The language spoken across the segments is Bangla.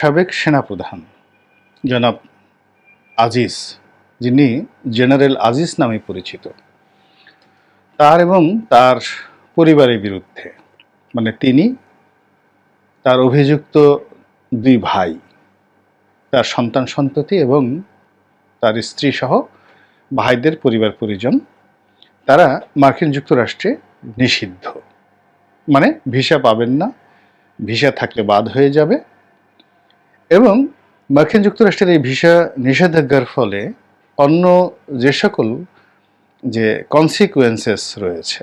সাবেক সেনাপ্রধান জনাব আজিজ, যিনি জেনারেল আজিজ নামে পরিচিত, তার এবং তার পরিবারের বিরুদ্ধে, মানে তিনি, তার অভিযুক্ত দুই ভাই, তার সন্তান সন্ততি এবং তার স্ত্রী সহ ভাইদের পরিবার পরিজন, তারা মার্কিন যুক্তরাষ্ট্রে নিষিদ্ধ, মানে ভিসা পাবেন না, ভিসা থাকলে বাদ হয়ে যাবে। এবং মার্কিন যুক্তরাষ্ট্রের এই ভিসা নিষেধাজ্ঞার ফলে অন্য যে সকল যে কনসিকুয়েন্সেস রয়েছে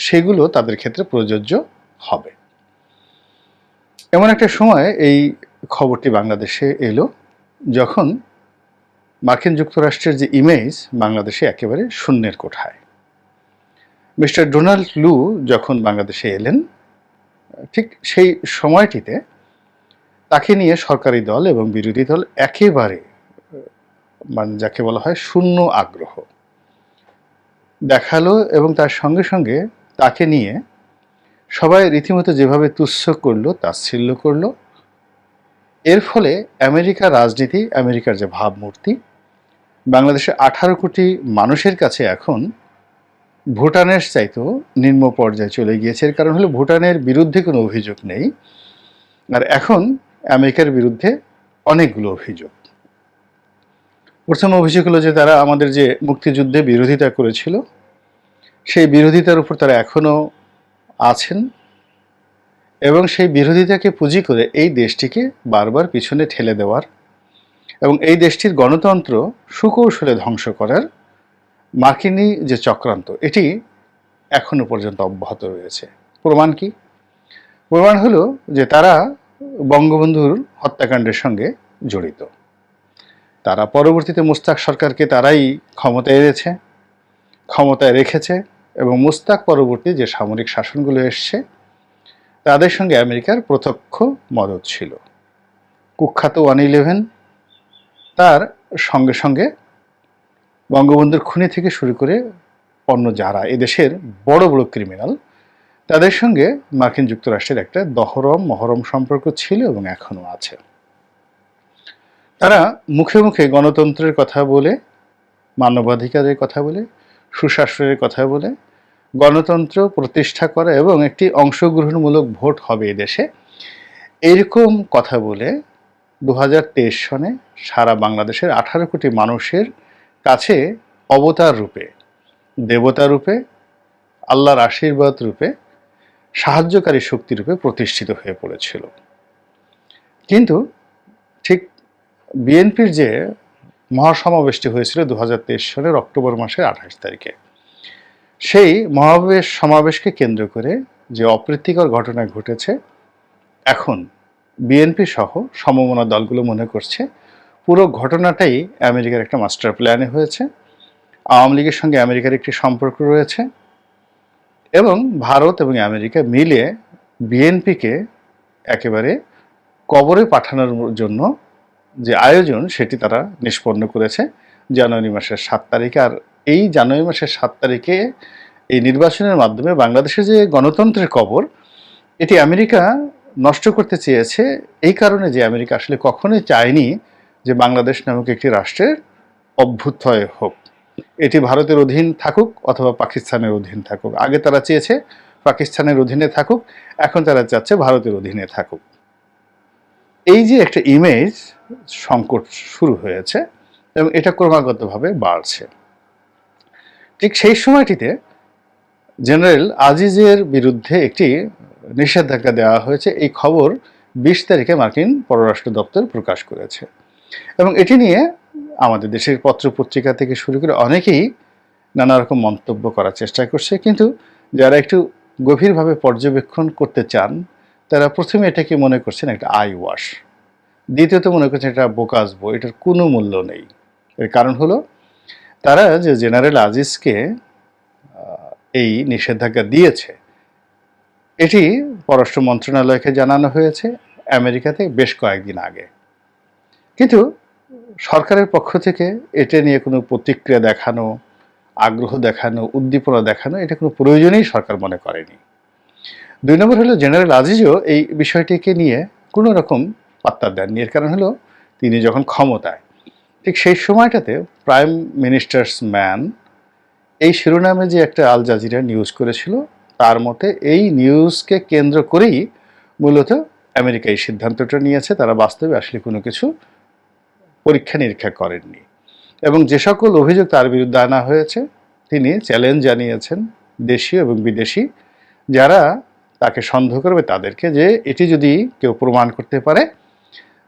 সেগুলো তাদের ক্ষেত্রে প্রযোজ্য হবে। এমন একটা সময় এই খবরটি বাংলাদেশে এলো যখন মার্কিন যুক্তরাষ্ট্রের যে ইমেজ বাংলাদেশে একেবারে শূন্যের কোঠায়। মিস্টার ডোনাল্ড লু যখন বাংলাদেশে এলেন, ঠিক সেই সময়টিতে তাকে নিয়ে সরকারি দল এবং বিরোধী দল একেবারে, মানে যাকে বলা হয় শূন্য আগ্রহ দেখালো, এবং তার সঙ্গে সঙ্গে তাকে নিয়ে সবাই রীতিমতো যেভাবে তুচ্ছ করলো, তাচ্ছিল্য করলো। এর ফলে আমেরিকার রাজনীতি, আমেরিকার যে ভাবমূর্তি, বাংলাদেশের 18 কোটি মানুষের কাছে এখন ভুটানের চাইতেও নিম্ন পর্যায়ে চলে গিয়েছে। এর কারণ হলো ভুটানের বিরুদ্ধে কোনো অভিযোগ নেই, আর এখন আমেরিকার বিরুদ্ধে অনেকগুলো অভিযোগ। প্রথম অভিযোগ হলো যে তারা আমাদের যে মুক্তিযুদ্ধে বিরোধিতা করেছিল, সেই বিরোধিতার উপর তারা এখনও আছেন, এবং সেই বিরোধিতাকে পুঁজি করে এই দেশটিকে বারবার পিছনে ঠেলে দেওয়ার এবং এই দেশটির গণতন্ত্র সুকৌশলে ধ্বংস করার মার্কিনী যে চক্রান্ত, এটি এখনো পর্যন্ত অব্যাহত রয়েছে। প্রমাণ কি? প্রমাণ হলো যে তারা বঙ্গবন্ধুর হত্যাকাণ্ডের সঙ্গে জড়িত। তারা পরবর্তীতে মুস্তাক সরকারকে তারাই ক্ষমতায় রেখেছে, এবং মুস্তাক পরবর্তী যে সামরিক শাসনগুলো এসছে তাদের সঙ্গে আমেরিকার প্রত্যক্ষ মদত ছিল। কুখ্যাত 111, তার সঙ্গে সঙ্গে বঙ্গবন্ধুর খুনি থেকে শুরু করে অন্য যারা এদেশের বড় বড় ক্রিমিনাল, তাদের সঙ্গে মার্কিন যুক্তরাষ্ট্রের একটা মহরম সম্পর্ক ছিল এবং এখনো আছে। তারা মুখে মুখে গণতন্ত্রের কথা বলে, মানবাধিকারের কথা বলে, সুশাসনের কথা বলে, গণতন্ত্র প্রতিষ্ঠা করা এবং একটি অংশগ্রহণমূলক ভোট হবে এদেশে, এরকম কথা বলে 2023 সনে সারা বাংলাদেশের 18 কোটি মানুষের কাছে অবতার রূপে, দেবতা রূপে, আল্লাহর আশীর্বাদ রূপে, সাহায্যকারী শক্তি রূপে প্রতিষ্ঠিত হয়ে পড়েছিল। কিন্তু ঠিক বিএনপির যে মহাসমাবেশটি হয়েছিল 2023 সালের অক্টোবর মাসের 28 তারিখে, সেই সমাবেশকে কেন্দ্র করে যে অপ্রীতিকর ঘটনা ঘটেছে, এখন বিএনপি সহ সমমনা দলগুলো মনে করছে পুরো ঘটনাটাই আমেরিকার একটা মাস্টার প্ল্যানে হয়েছে। আওয়ামী লীগের সঙ্গে আমেরিকার একটি সম্পর্ক রয়েছে, এবং ভারত এবং আমেরিকা মিলে বিএনপিকে একেবারে কবরে পাঠানোর জন্য যে আয়োজন সেটি তারা নিষ্পন্ন করেছে জানুয়ারি মাসের 7 তারিখে। আর এই জানুয়ারি মাসের 7 তারিখে এই নির্বাচনের মাধ্যমে বাংলাদেশের যে গণতন্ত্রের কবর, এটি আমেরিকা নষ্ট করতে চেয়েছে, এই কারণে যে আমেরিকা আসলে কখনোই চায়নি যে বাংলাদেশ নামক একটি রাষ্ট্রের অভ্যুদয় হোক, এটি ভারতের অধীন থাকুক অথবা পাকিস্তানের অধীন থাকুক। আগে তারা চেয়েছে পাকিস্তানের অধীনে থাকুক, এখন তারা চাচ্ছে ভারতের অধীনে থাকুক। এই যে একটা ইমেজ সংকট শুরু হয়েছে এবং এটা ক্রমাগতভাবে বাড়ছে। ঠিক সেই সময়টিতে জেনারেল আজিজের বিরুদ্ধে একটি নিষেধাজ্ঞা দেওয়া হয়েছে, এই খবর 20 তারিখে মার্কিন পররাষ্ট্র দপ্তর প্রকাশ করেছে। এবং এটি নিয়ে আমাদের দেশের পত্রপত্রিকা থেকে শুরু করে অনেকেই নানা রকম মন্তব্য করার চেষ্টা করছে, কিন্তু যারা একটু গভীরভাবে পর্যবেক্ষণ করতে চান তারা প্রথমে এটাকে মনে করছেন একটা আই ওয়াশ, দ্বিতীয়ত মনে করছেন এটা বোকাসবো, এটার কোনো মূল্য নেই। এর কারণ হলো তারা যে জেনারেল আজিজকে এই নিষেধাজ্ঞা দিয়েছে, এটি পররাষ্ট্র মন্ত্রণালয়কে জানানো হয়েছে আমেরিকাতে বেশ কয়েকদিন আগে, কিন্তু সরকারের পক্ষ থেকে এটা নিয়ে কোনো প্রতিক্রিয়া দেখানো, আগ্রহ দেখানো, উদ্দীপনা দেখানো, এটা কোনো প্রয়োজনই সরকার মনে করেনি। 2 নম্বর হলো জেনারেল আজিজও এই বিষয়টিকে নিয়ে কোনো রকম পাত্তা দেননি। এর কারণ হলো তিনি যখন ক্ষমতায়, ঠিক সেই সময়টাতে প্রাইম মিনিস্টার্স ম্যান এই শিরোনামে যে একটা আল জাজিরা নিউজ করেছিল, তার মতে এই নিউজকে কেন্দ্র করেই মূলত আমেরিকা এই সিদ্ধান্তটা নিয়েছে। তারা বাস্তবে আসলে কোনো কিছু পরীক্ষা নিরীক্ষা করেননি, এবং যে সকল অভিযোগ তার বিরুদ্ধে আনা হয়েছে তিনি চ্যালেঞ্জ জানিয়েছেন দেশীয় এবং বিদেশি যারা তাকে সন্দেহ করবে তাদেরকে, যে এটি যদি কেউ প্রমাণ করতে পারে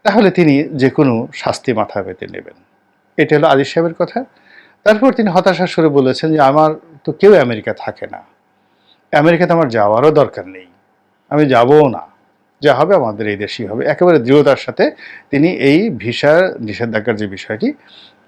তাহলে তিনি যে কোনো শাস্তি মাথা পেতে নেবেন। এটা হলো আজিজ সাহেবের কথা। তারপর তিনি হতাশার সুরে বলেছেন যে আমার তো কেউ আমেরিকা থাকে না, আমেরিকাতে আমার যাওয়ারও দরকার নেই, আমি যাবও না, যা হবে আমাদের এই দেশেই হবে। একেবারে দৃঢ়তার সাথে তিনি এই ভিসার নিষেধাজ্ঞার যে বিষয়টি,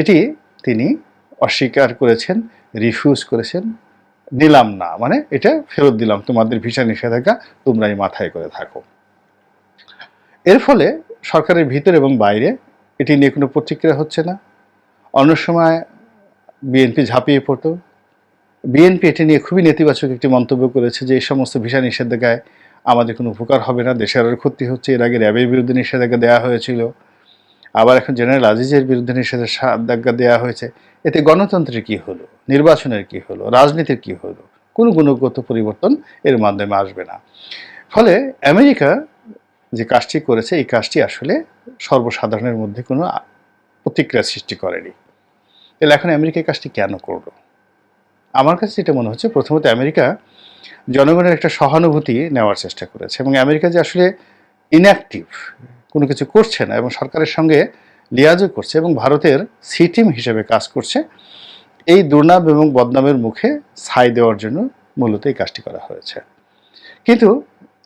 এটি তিনি অস্বীকার করেছেন, রিফিউজ করেছেন, নিলাম না, মানে এটা ফেরত দিলাম, তোমাদের ভিসা নিষেধাজ্ঞা তোমরাই মাথায় করে থাকো। এর ফলে সরকারের ভিতর এবং বাইরে এটি নিয়ে কোনো প্রতিক্রিয়া হচ্ছে না। অন্য সময় বিএনপি ঝাঁপিয়ে পড়তো। বিএনপি এটি নিয়ে খুবই নেতিবাচক একটি মন্তব্য করেছে যে এই সমস্ত ভিসা নিষেধাজ্ঞায় আমাদের কোনো উপকার হবে না, দেশের আরও ক্ষতি হচ্ছে। এর আগে র্যাবের বিরুদ্ধে নিষেধাজ্ঞা দেওয়া হয়েছিল, আবার এখন জেনারেল আজিজের বিরুদ্ধে নিষেধাজ্ঞা দেওয়া হয়েছে। এতে গণতন্ত্রের কি হলো, নির্বাচনের কি হলো, রাজনীতির কি হলো? কোনো গুণগত পরিবর্তন এর মাধ্যমে আসবে না। ফলে আমেরিকা যে কাজটি করেছে এই কাজটি আসলে সর্বসাধারণের মধ্যে কোনো প্রতিক্রিয়া সৃষ্টি করেনি। তাহলে এখন আমেরিকা এই কাজটি কেন করলো? আমার কাছে যেটা মনে হচ্ছে, প্রথমত আমেরিকা জনগণের একটা সহানুভূতি নেওয়ার চেষ্টা করেছে, এবং আমেরিকা যে আসলে ইনঅ্যাক্টিভ, কোনো কিছু করছে না এবং সরকারের সঙ্গে লিয়াজও করছে এবং ভারতের সি টিম হিসেবে কাজ করছে, এই দুর্নাম এবং বদনামের মুখে ছাই দেওয়ার জন্য মূলত এই কাজটি করা হয়েছে। কিন্তু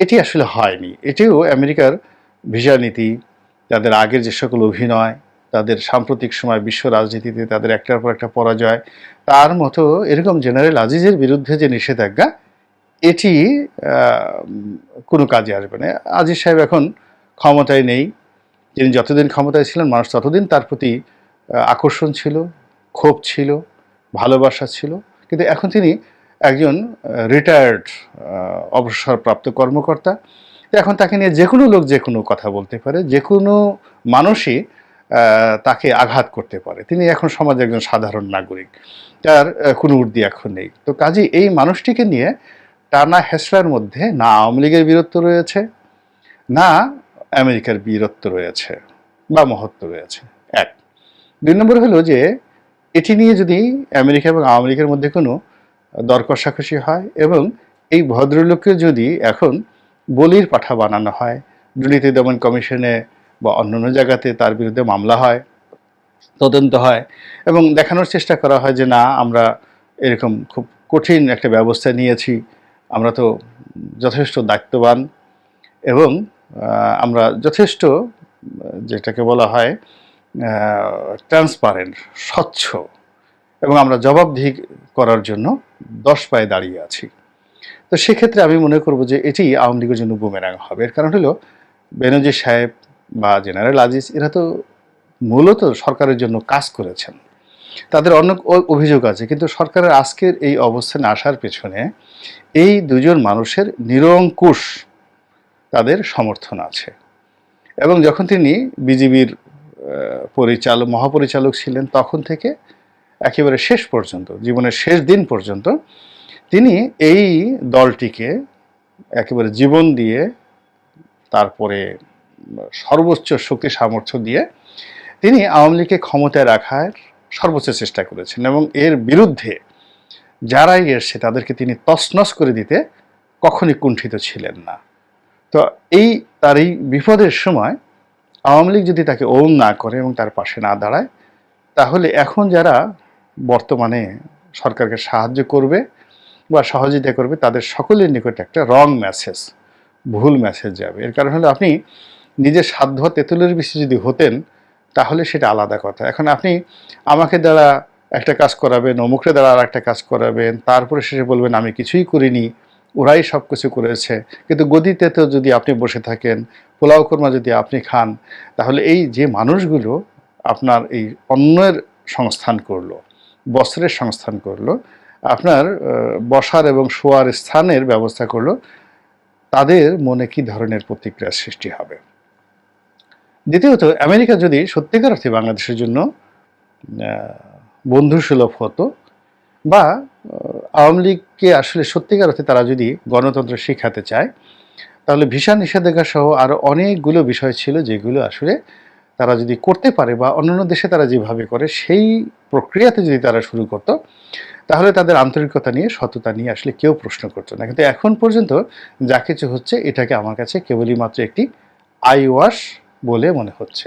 এটি আসলে হয়নি। এটিও আমেরিকার ভিসা নীতি, তাদের আগের যে সকল অভিনয়, তাদের সাম্প্রতিক সময় বিশ্ব রাজনীতিতে তাদের একটার পর একটা পরাজয়, তার মতো এরকম জেনারেল আজিজের বিরুদ্ধে যে নিষেধাজ্ঞা, এটি কোনো কাজে আসবে না। আজিজ সাহেব এখন ক্ষমতায় নেই। তিনি যতদিন ক্ষমতায় ছিলেন মানুষ ততদিন তার প্রতি আকর্ষণ ছিল, ক্ষোভ ছিল, ভালোবাসা ছিল। কিন্তু এখন তিনি একজন রিটায়ার্ড অবসরপ্রাপ্ত কর্মকর্তা। এখন তাকে নিয়ে যে কোনো লোক যে কোনো কথা বলতে পারে, যে কোনো মানুষই তাকে আঘাত করতে পারে। তিনি এখন সমাজে একজন সাধারণ নাগরিক, তার কোনো ঊর্ধ্বে এখন নেই। তো কাজেই এই মানুষটিকে নিয়ে টানা হেঁচড়ার মধ্যে না আওয়ামী লীগের বীরত্ব রয়েছে, না আমেরিকার বীরত্ব রয়েছে বা মহত্ব রয়েছে। এক। দুই নম্বর হলো যে এটি নিয়ে যদি আমেরিকা এবং আওয়ামী লীগের মধ্যে কোনো দর কষাকষি হয় এবং এই ভদ্রলোককে যদি এখন বলির পাঠা বানানো হয়, দুর্নীতি দমন কমিশনে বা অন্যান্য জায়গাতে তার বিরুদ্ধে মামলা হয়, তদন্ত হয় এবং দেখানোর চেষ্টা করা হয় যে না, আমরা এরকম খুব কঠিন একটা ব্যবস্থা নিয়েছি, আমরা তো যথেষ্ট দায়িত্ববান এবং আমরা যথেষ্ট যেটাকে বলা হয় ট্রান্সপারেন্ট, স্বচ্ছ, এবং আমরা জবাবদিহি করার জন্য 10 পায়ে দাঁড়িয়ে আছি। তো সেক্ষেত্রে আমি মনে করব যে এটি আওয়ামী লীগের জন্য বুমেরাং হবে। এর কারণ হলো বেনজির সাহেব বা জেনারেল আজিজ এরা তো মূলত সরকারের জন্য কাজ করেছেন, তাদের অনেক অভিযোগ আছে, কিন্তু সরকারের আজকের এই অবস্থানে আসার পেছনে এই দুজন মানুষের নিরঙ্কুশ তাদের সমর্থন আছে। এবং যখন তিনি বিজিবির মহাপরিচালক ছিলেন তখন থেকে একেবারে শেষ পর্যন্ত, জীবনের শেষ দিন পর্যন্ত তিনি এই দলটিকে একেবারে জীবন দিয়ে, তারপরে সর্বোচ্চ শক্তি সামর্থ্য দিয়ে তিনি আওয়ামী লীগকে ক্ষমতায় রাখার সর্বোচ্চ চেষ্টা করেছেন এবং এর বিরুদ্ধে যারাই এসছে তাদেরকে তিনি তছনছ করে দিতে কখনই কুণ্ঠিত ছিলেন না। তো তার এই বিপদের সময় আওয়ামী লীগ যদি তাকে ওন না করে এবং তার পাশে না দাঁড়ায়, তাহলে এখন যারা বর্তমানে সরকারকে সাহায্য করবে বা সহযোগিতা করবে তাদের সকলের নিকট একটা রং মেসেজ, ভুল মেসেজ যাবে। এর কারণ হলো আপনি নিজের সাধ্য তেঁতুলের বেশি যদি হতেন তাহলে সেটা আলাদা কথা। এখন আপনি আমাকে দ্বারা একটা কাজ করাবেন, অমুকের দ্বারা আর একটা কাজ করাবেন, তারপরে শেষে বলবেন আমি কিছুই করিনি, ওরাই সব কিছু করেছে। কিন্তু গদিতে তো যদি আপনি বসে থাকেন, পোলাও কোরমা যদি আপনি খান, তাহলে এই যে মানুষগুলো আপনার এই অন্যের সংস্থান করলো, বস্ত্রের সংস্থান করলো, আপনার বসার এবং শোয়ার স্থানের ব্যবস্থা করলো, তাদের মনে কি ধরনের প্রতিক্রিয়া সৃষ্টি হবে? দ্বিতীয়ত, আমেরিকা যদি সত্যিকার অর্থে বাংলাদেশের জন্য বন্ধুসুলভ হতো, বা আওয়ামী লীগকে আসলে সত্যিকার অর্থে তারা যদি গণতন্ত্র শিখাতে চায়, তাহলে ভিসা নিষেধাজ্ঞা সহ আরও অনেকগুলো বিষয় ছিল যেগুলো আসলে তারা যদি করতে পারে, বা অন্যান্য দেশে তারা যেভাবে করে সেই প্রক্রিয়াতে যদি তারা শুরু করতো, তাহলে তাদের আন্তরিকতা নিয়ে, সততা নিয়ে আসলে কেউ প্রশ্ন করতো না। কিন্তু এখন পর্যন্ত যা কিছু হচ্ছে, এটাকে আমার কাছে কেবলই মাত্র একটি আই ওয়াশ বলে মনে হচ্ছে।